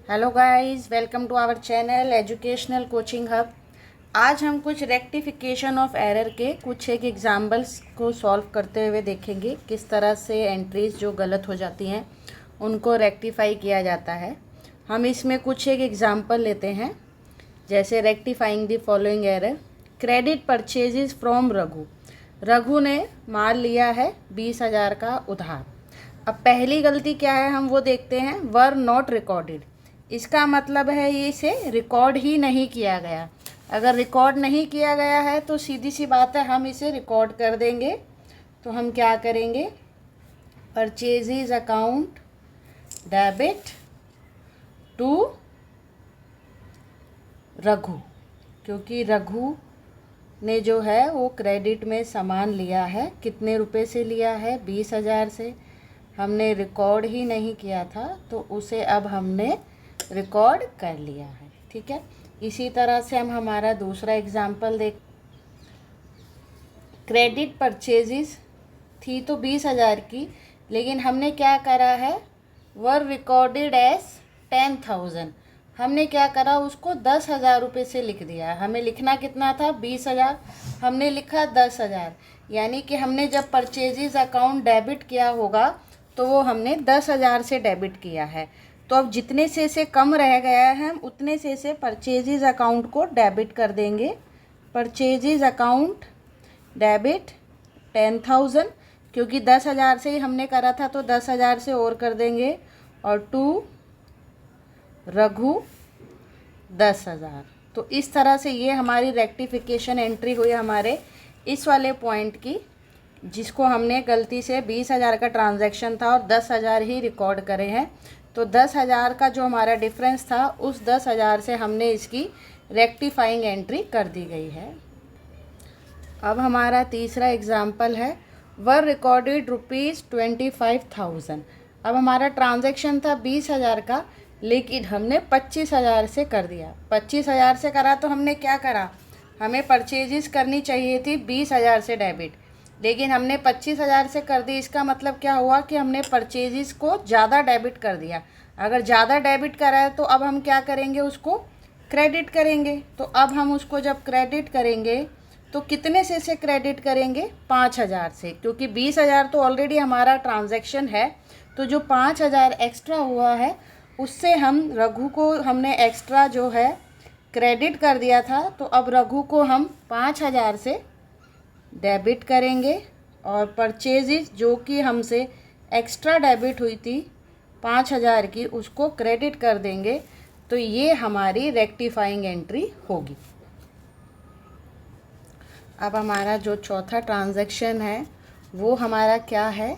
Hello guys, welcome to our channel educational coaching hub. आज हम कुछ रेक्टिफिकेशन ऑफ एरर के कुछ एक एग्जाम्पल्स को सॉल्व करते हुए देखेंगे किस तरह से एंट्रीज जो गलत हो जाती हैं उनको रेक्टिफाई किया जाता है। हम इसमें कुछ एक एग्जाम्पल लेते हैं, जैसे rectifying the following error. Credit purchases from Raghu. Raghu ने माल लिया है 20,000 का उधार। अब पहली गलती क्या है हम वो देखते हैं, वर नॉट रिकॉर्डेड। इसका मतलब है ये इसे रिकॉर्ड ही नहीं किया गया। अगर रिकॉर्ड नहीं किया गया है तो सीधी सी बात है हम इसे रिकॉर्ड कर देंगे। तो हम क्या करेंगे, purchases account debit to Raghu, क्योंकि रघु ने जो है वो क्रेडिट में सामान लिया है। कितने रुपए से लिया है? 20,000 से। हमने रिकॉर्ड ही नहीं किया था तो उसे अब हमने रिकॉर्ड कर लिया है। ठीक है, इसी तरह से हम हमारा दूसरा एग्जाम्पल देख। क्रेडिट परचेजेस थी तो 20,000 की, लेकिन हमने क्या करा है, वर रिकॉर्डेड एज 10,000। हमने क्या करा, उसको 10,000 रुपये से लिख दिया। हमें लिखना कितना था? 20,000। हमने लिखा 10,000, यानी कि हमने जब परचेजेस अकाउंट डेबिट किया होगा तो वो हमने 10,000 से डेबिट किया है। तो अब जितने से कम रह गया है हम उतने से परचेजेस अकाउंट को डेबिट कर देंगे। परचेजेस अकाउंट डेबिट 10,000, क्योंकि 10,000 से ही हमने करा था तो 10,000 से और कर देंगे, और टू रघु 10,000। तो इस तरह से ये हमारी रेक्टिफिकेशन एंट्री हुई हमारे इस वाले पॉइंट की, जिसको हमने गलती से 20,000 का ट्रांजैक्शन था और 10,000 ही रिकॉर्ड करे हैं। तो 10,000 का जो हमारा डिफरेंस था उस 10,000 से हमने इसकी रेक्टिफाइंग एंट्री कर दी गई है। अब हमारा तीसरा एग्जाम्पल है, वर रिकॉर्डेड ₹25,000। अब हमारा ट्रांजैक्शन था 20,000 का, लेकिन हमने 25,000 से कर दिया। 25,000 से करा तो हमने क्या करा, हमें परचेजेस करनी चाहिए थी 20,000 से डेबिट, लेकिन हमने 25,000 से कर दी। इसका मतलब क्या हुआ कि हमने परचेजेस को ज़्यादा डेबिट कर दिया। अगर ज़्यादा डेबिट करा है तो अब हम क्या करेंगे, उसको क्रेडिट करेंगे। तो अब हम उसको जब क्रेडिट करेंगे तो कितने से क्रेडिट करेंगे? 5,000 से, क्योंकि 20,000 तो ऑलरेडी हमारा ट्रांजैक्शन है। तो जो 5,000 एक्स्ट्रा हुआ है उससे हम रघु को हमने एक्स्ट्रा जो है क्रेडिट कर दिया था। तो अब रघु को हम 5,000 से डेबिट करेंगे और परचेजेस जो कि हमसे एक्स्ट्रा डेबिट हुई थी 5,000 की, उसको क्रेडिट कर देंगे। तो ये हमारी रेक्टिफाइंग एंट्री होगी। अब हमारा जो चौथा ट्रांजैक्शन है वो हमारा क्या है,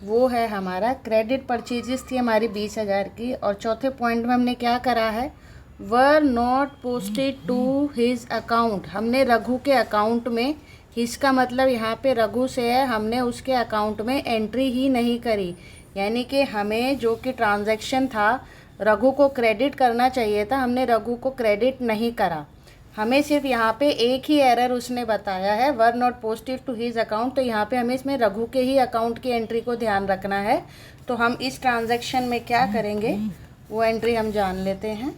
वो है हमारा क्रेडिट परचेजेस थी हमारी 20,000 की, और चौथे पॉइंट में हमने क्या करा है, were not posted to his account. हमने रघु के अकाउंट में, इसका मतलब यहाँ पे रघु से है, हमने उसके अकाउंट में एंट्री ही नहीं करी। यानी कि हमें जो कि ट्रांजैक्शन था रघु को क्रेडिट करना चाहिए था, हमने रघु को क्रेडिट नहीं करा। हमें सिर्फ यहाँ पे एक ही एरर उसने बताया है, were not posted to his account. तो यहाँ पे हमें इसमें रघु के ही अकाउंट की एंट्री को ध्यान रखना है। तो हम इस ट्रांजैक्शन में क्या करेंगे वो एंट्री हम जान लेते हैं।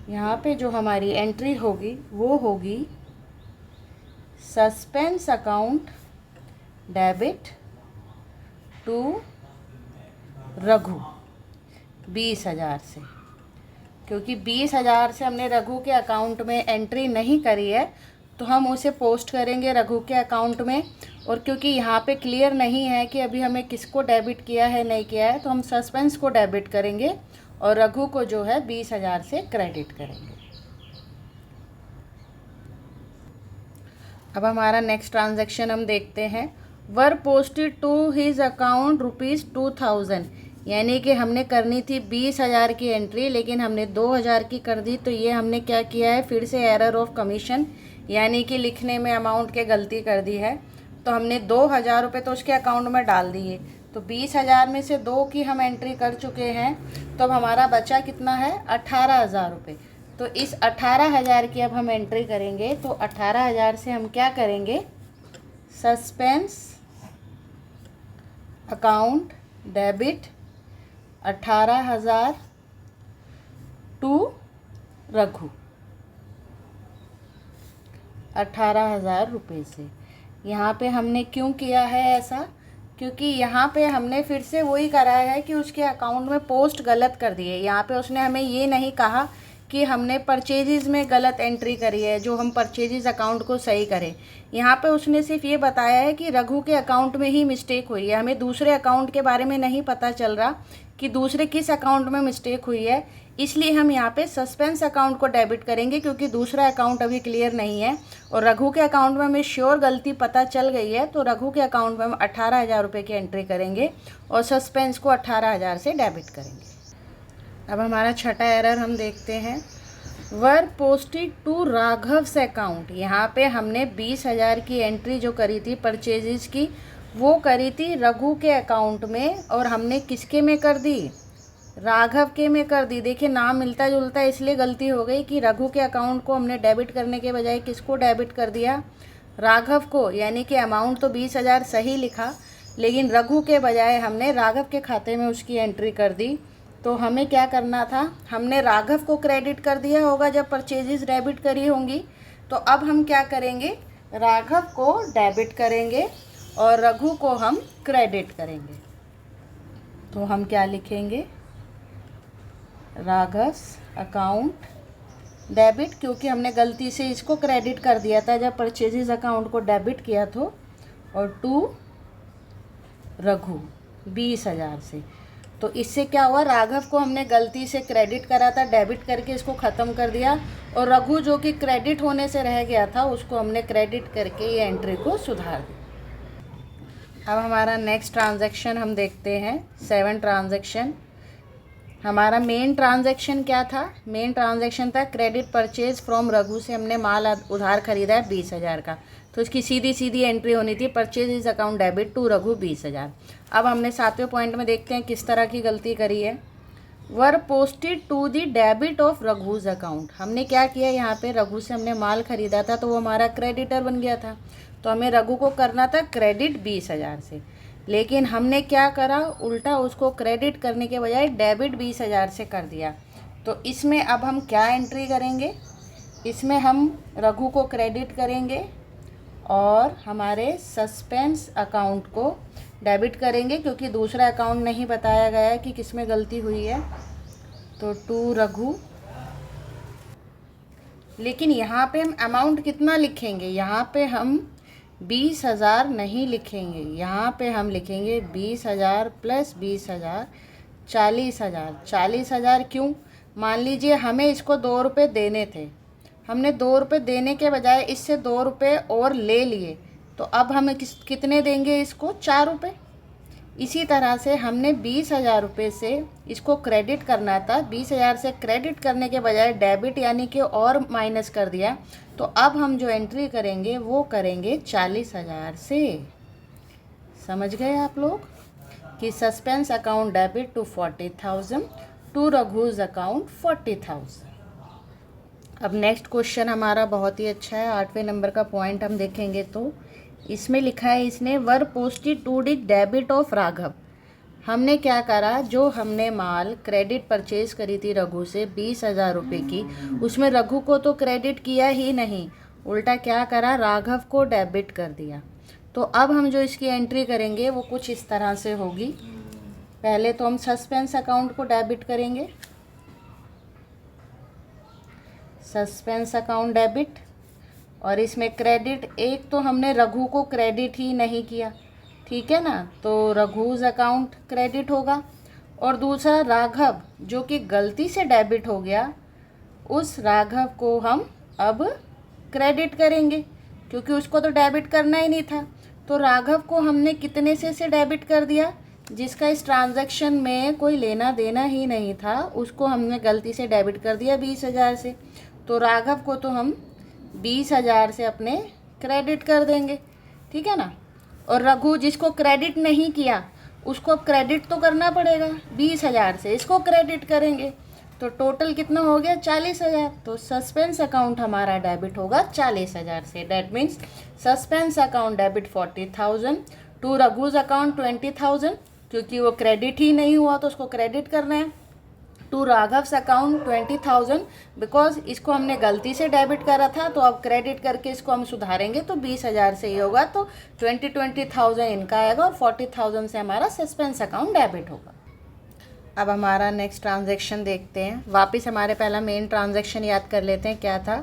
यहाँ पे जो हमारी एंट्री होगी वो होगी suspense account debit to Raghu 20,000 से, क्योंकि 20,000 से हमने रघु के अकाउंट में एंट्री नहीं करी है तो हम उसे पोस्ट करेंगे रघु के अकाउंट में। और क्योंकि यहाँ पे क्लियर नहीं है कि अभी हमें किसको डेबिट किया है नहीं किया है, तो हम सस्पेंस को डेबिट करेंगे और रघु को जो है 20,000 से क्रेडिट करेंगे। अब हमारा नेक्स्ट ट्रांजैक्शन हम देखते हैं, were posted to his account ₹2,000। यानी कि हमने करनी थी 20,000 की एंट्री, लेकिन हमने 2,000 की कर दी। तो ये हमने क्या किया है, फिर से एरर ऑफ कमीशन, यानी कि लिखने में अमाउंट के गलती कर दी है। तो हमने 2,000 रुपये तो उसके अकाउंट में डाल दिए। तो 20,000 में से 2 की हम एंट्री कर चुके हैं, तो अब हमारा बचा कितना है, 18,000 रुपये। तो इस 18,000 की अब हम एंट्री करेंगे। तो 18,000 से हम क्या करेंगे, suspense account debit 18,000 to Raghu 18,000 रुपये से। यहाँ पे हमने क्यों किया है ऐसा? क्योंकि यहाँ पे हमने फिर से वही करा है कि उसके अकाउंट में पोस्ट गलत कर दी है। यहाँ पे उसने हमें ये नहीं कहा कि हमने परचेजेज़ में गलत एंट्री करी है, जो हम परचेजेज़ अकाउंट को सही करें। यहाँ पे उसने सिर्फ ये बताया है कि रघु के अकाउंट में ही मिस्टेक हुई है। हमें दूसरे अकाउंट के बारे में नहीं पता चल रहा कि दूसरे किस अकाउंट में मिस्टेक हुई है, इसलिए हम यहाँ पे सस्पेंस अकाउंट को डेबिट करेंगे, क्योंकि दूसरा अकाउंट अभी क्लियर नहीं है। और रघु के अकाउंट में हमें श्योर गलती पता चल गई है, तो रघु के अकाउंट में हम 18,000 रुपये की एंट्री करेंगे और सस्पेंस को 18,000 से डेबिट करेंगे। अब हमारा छठा एरर हम देखते हैं। Were posted to Raghav's account. यहाँ पे हमने 20,000 की एंट्री जो करी थी परचेजेस की, वो करी थी रघु के अकाउंट में, और हमने किसके में कर दी? राघव के में कर दी। देखिए नाम मिलता जुलता है, इसलिए गलती हो गई कि रघु के अकाउंट को हमने डेबिट करने के बजाय किसको डेबिट कर दिया? राघव को। यानी कि अमाउंट तो 20,000 सही लिखा, लेकिन रघु के बजाय हमने राघव के खाते में उसकी एंट्री कर दी। तो हमें क्या करना था? हमने राघव को क्रेडिट कर दिया होगा जब परचेजेस डेबिट करी होंगी। तो अब हम क्या करेंगे? राघव को डेबिट करेंगे और रघु को हम क्रेडिट करेंगे। तो हम क्या लिखेंगे? राघव्स अकाउंट डेबिट, क्योंकि हमने गलती से इसको क्रेडिट कर दिया था जब परचेजेस अकाउंट को डेबिट किया तो, और टू रघु 20,000 से। तो इससे क्या हुआ? राघव को हमने गलती से क्रेडिट करा था, डेबिट करके इसको ख़त्म कर दिया, और रघु जो कि क्रेडिट होने से रह गया था उसको हमने क्रेडिट करके ये एंट्री को सुधार दिया। अब हमारा नेक्स्ट ट्रांजैक्शन हम देखते हैं, 7 ट्रांजैक्शन। हमारा मेन ट्रांजैक्शन क्या था? मेन ट्रांजैक्शन था क्रेडिट परचेज फ्रॉम रघु से हमने माल उधार खरीदा है 20,000 का, तो इसकी सीधी सीधी एंट्री होनी थी purchases account debit to Raghu 20,000। अब हमने 7वें पॉइंट में देखते हैं किस तरह की गलती करी है। Were posted to the debit of Raghu's account. हमने क्या किया? यहाँ पे रघु से हमने माल खरीदा था तो वो हमारा क्रेडिटर बन गया था, तो हमें रघु को करना था क्रेडिट 20,000 से, लेकिन हमने क्या करा? उल्टा उसको क्रेडिट करने के बजाय डेबिट 20,000 से कर दिया। तो इसमें अब हम क्या एंट्री करेंगे? इसमें हम रघु को क्रेडिट करेंगे और हमारे सस्पेंस अकाउंट को डेबिट करेंगे, क्योंकि दूसरा अकाउंट नहीं बताया गया है कि किस में गलती हुई है। तो टू रघु, लेकिन यहाँ पे हम अमाउंट कितना लिखेंगे? यहाँ पे हम 20,000 नहीं लिखेंगे, यहाँ पे हम लिखेंगे 20,000 प्लस 20,000 40,000। 40,000 क्यों? मान लीजिए हमें इसको 2 रुपये देने थे, हमने 2 रुपये देने के बजाय इससे 2 रुपये और ले लिए, तो अब हमें कितने देंगे इसको? 4 रुपये। इसी तरह से हमने 20,000 रुपये से इसको क्रेडिट करना था, 20,000 से क्रेडिट करने के बजाय डेबिट यानी कि और माइनस कर दिया, तो अब हम जो एंट्री करेंगे वो करेंगे 40,000 से। समझ गए आप लोग कि suspense account debit to 40,000 to Raghu's account 40,000। अब नेक्स्ट क्वेश्चन हमारा बहुत ही अच्छा है, 8वें नंबर का पॉइंट हम देखेंगे तो इसमें लिखा है इसने were posted to the debit of Raghav. हमने क्या करा? जो हमने माल क्रेडिट परचेज करी थी रघु से 20,000 रुपये की, उसमें रघु को तो क्रेडिट किया ही नहीं, उल्टा क्या करा? राघव को डेबिट कर दिया। तो अब हम जो इसकी एंट्री करेंगे वो कुछ इस तरह से होगी। पहले तो हम सस्पेंस अकाउंट को डेबिट करेंगे, सस्पेंस अकाउंट डेबिट, और इसमें क्रेडिट, एक तो हमने रघु को क्रेडिट ही नहीं किया, ठीक है ना, तो रघुज अकाउंट क्रेडिट होगा, और दूसरा राघव जो कि गलती से डेबिट हो गया, उस राघव को हम अब क्रेडिट करेंगे, क्योंकि उसको तो डेबिट करना ही नहीं था। तो राघव को हमने कितने से डेबिट कर दिया? जिसका इस ट्रांजैक्शन में कोई लेना देना ही नहीं था, उसको हमने गलती से डेबिट कर दिया 20,000 से। तो राघव को तो हम 20,000 से अपने क्रेडिट कर देंगे, ठीक है ना। और रघु जिसको क्रेडिट नहीं किया उसको अब क्रेडिट तो करना पड़ेगा, 20,000 से इसको क्रेडिट करेंगे, तो टोटल कितना हो गया? 40,000। तो सस्पेंस अकाउंट हमारा डेबिट होगा 40,000 से। That means suspense account debit 40,000 to Raghu's account 20,000, क्योंकि वो क्रेडिट ही नहीं हुआ तो उसको क्रेडिट करना है। टू राघव्स अकाउंट 20,000, बिकॉज इसको हमने गलती से डेबिट करा था, तो अब क्रेडिट करके इसको हम सुधारेंगे तो 20,000 से ही होगा, तो 20,000 इनका आएगा और 40,000 से हमारा सस्पेंस अकाउंट डेबिट होगा। अब हमारा नेक्स्ट ट्रांजैक्शन देखते हैं। वापस हमारे पहला मेन ट्रांजैक्शन याद कर लेते हैं, क्या था?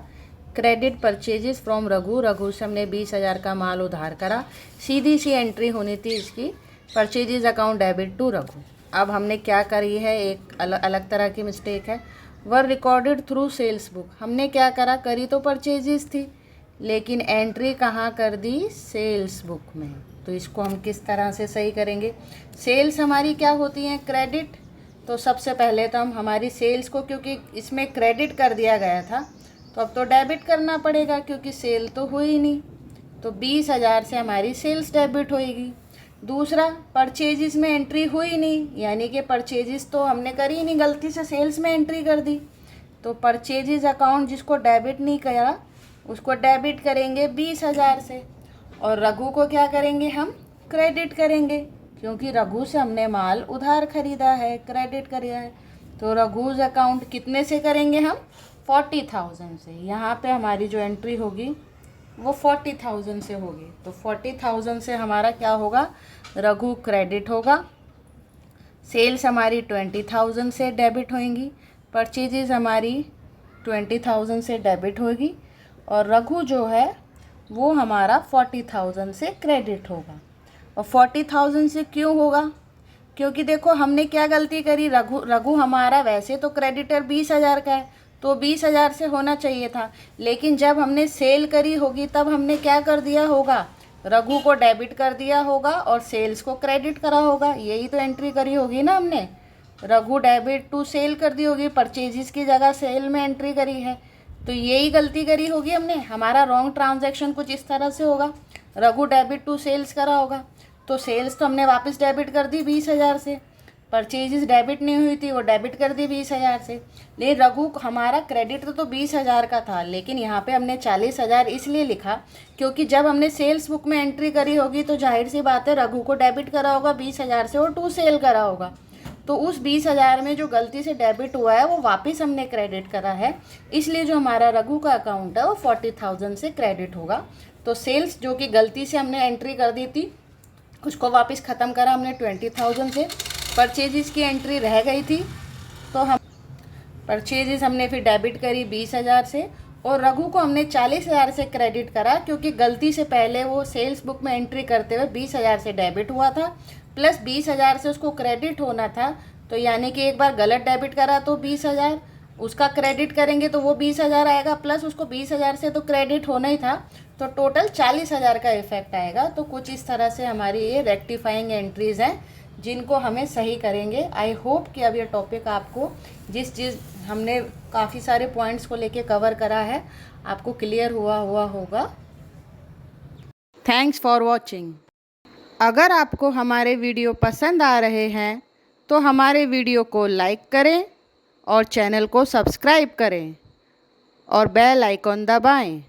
Credit purchases from Raghu. Raghu से हमने 20,000 का माल उधार करा, सीधी सी एंट्री होनी थी इसकी, purchases account debit to Raghu. अब हमने क्या करी है, एक अलग तरह की मिस्टेक है। Were recorded through sales book. हमने क्या करा, करी तो परचेजेस थी लेकिन एंट्री कहाँ कर दी, सेल्स बुक में। तो इसको हम किस तरह से सही करेंगे? सेल्स हमारी क्या होती हैं, क्रेडिट। तो सबसे पहले तो हम हमारी सेल्स को, क्योंकि इसमें क्रेडिट कर दिया गया था, तो अब तो डेबिट करना पड़ेगा क्योंकि सेल तो हुई ही नहीं। तो 20,000 से हमारी सेल्स डेबिट होएगी। दूसरा, परचेजिस में एंट्री हुई नहीं, यानी कि परचेजिस तो हमने करी ही नहीं, गलती से सेल्स में एंट्री कर दी। तो परचेजिस अकाउंट जिसको डेबिट नहीं करा उसको डेबिट करेंगे 20,000 से, और रघु को क्या करेंगे, हम क्रेडिट करेंगे क्योंकि रघु से हमने माल उधार खरीदा है, क्रेडिट करा है। तो रघुज अकाउंट कितने से करेंगे हम, 40,000 से। यहाँ पे हमारी जो एंट्री होगी वो 40,000 से होगी। तो 40,000 से हमारा क्या होगा, रघु क्रेडिट होगा। सेल्स हमारी 20,000 से डेबिट होंगी, परचेजेस हमारी 20,000 से डेबिट होगी, और रघु जो है वो हमारा 40,000 से क्रेडिट होगा। और 40,000 से क्यों होगा, क्योंकि देखो हमने क्या गलती करी, रघु हमारा वैसे तो क्रेडिटर 20,000 का है, तो 20,000 से होना चाहिए था, लेकिन जब हमने सेल करी होगी तब हमने क्या कर दिया होगा, रघु को डेबिट कर दिया होगा और सेल्स को क्रेडिट करा होगा। यही तो एंट्री करी होगी ना हमने, रघु डेबिट टू सेल कर दी होगी, परचेजिस की जगह सेल में एंट्री करी है। तो यही गलती करी होगी हमने, हमारा रॉन्ग ट्रांजैक्शन कुछ इस तरह से होगा, रघु डेबिट टू सेल्स करा होगा, तो सेल्स तो हमने वापस डेबिट कर दी 20,000 से, परचेजेस डेबिट नहीं हुई थी वो डेबिट कर दी 20,000 से। लेकिन रघु हमारा क्रेडिट तो 20,000 का था, लेकिन यहाँ पे हमने 40,000 इसलिए लिखा क्योंकि जब हमने सेल्स बुक में एंट्री करी होगी तो जाहिर सी बात है रघु को डेबिट करा होगा 20,000 से और टू सेल करा होगा। तो उस 20,000 में जो गलती से डेबिट हुआ है वो वापस हमने क्रेडिट करा है, इसलिए जो हमारा रघु का अकाउंट है वो 40,000 से क्रेडिट होगा। तो सेल्स जो कि गलती से हमने एंट्री कर दी थी उसको वापस ख़त्म करा हमने 20,000 से। परचेजिस की एंट्री रह गई थी तो हम परचेजिस हमने फिर डेबिट करी 20,000 से, और रघु को हमने 40,000 से क्रेडिट करा क्योंकि गलती से पहले वो सेल्स बुक में एंट्री करते हुए 20,000 से डेबिट हुआ था, प्लस 20,000 से उसको क्रेडिट होना था। तो यानी कि एक बार गलत डेबिट करा तो 20,000, उसका क्रेडिट करेंगे तो वो 20,000 आएगा, प्लस उसको 20,000 से तो क्रेडिट होना ही था, तो टोटल 40,000 का इफेक्ट आएगा। तो कुछ इस तरह से हमारी ये रेक्टिफाइंग एंट्रीज़ हैं जिनको हमें सही करेंगे। आई होप कि अब ये टॉपिक आपको जिस चीज़ हमने काफ़ी सारे पॉइंट्स को लेके कवर करा है आपको क्लियर हुआ होगा। Thanks for watching. अगर आपको हमारे वीडियो पसंद आ रहे हैं तो हमारे वीडियो को लाइक करें और चैनल को सब्सक्राइब करें और बेल आइकॉन दबाएं।